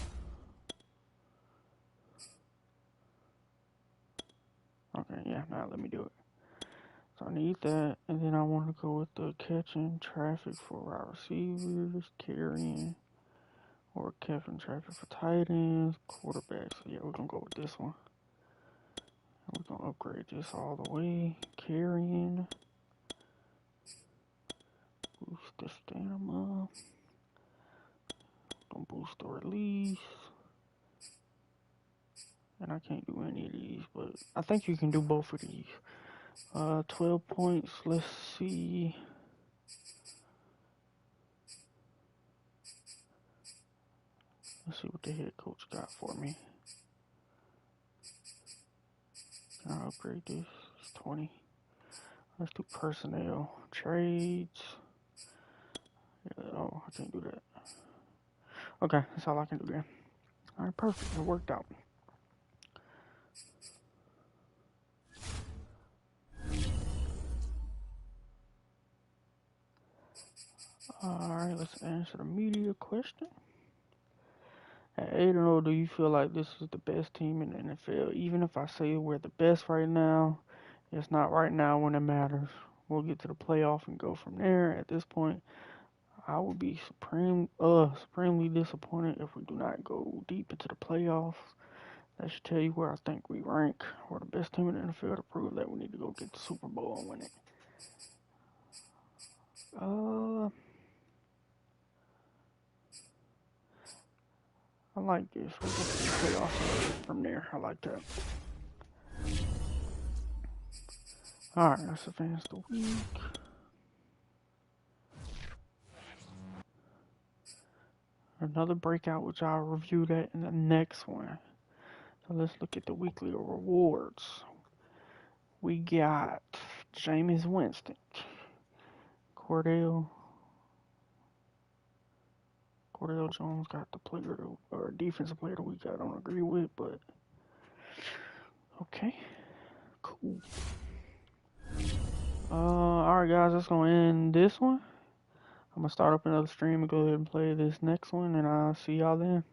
Okay, yeah, now let me do it. So I need that, and then I want to go with the catching traffic for wide receivers, carrying, or catching traffic for tight ends, quarterbacks. So yeah, we're gonna go with this one. And we're gonna upgrade this all the way. Carrying, boost the stamina, gonna boost the release. And I can't do any of these, but I think you can do both of these. 12 points, let's see. Let's see what the head coach got for me. Can I upgrade this? It's 20. Let's do personnel. Trades. Yeah, oh, I can't do that. Okay, that's all I can do there. Alright, perfect. It worked out. Alright, let's answer the media question. At 8-0, do you feel like this is the best team in the NFL? Even if I say we're the best right now, it's not right now when it matters. We'll get to the playoff and go from there. At this point, I would be supremely disappointed if we do not go deep into the playoffs. That should tell you where I think we rank. We're the best team in the NFL to prove that we need to go get the Super Bowl and win it. I like this. We'll go to the playoffs from there. I like that. Alright, that's advanced the week. Another breakout, which I'll review that in the next one. So let's look at the weekly rewards. We got Jameis Winston, Cordell Jones got the player or defensive player of the week. I don't agree with, but okay, cool. Alright guys, that's gonna end this one. I'm gonna start up another stream and go ahead and play this next one, and I'll see y'all then.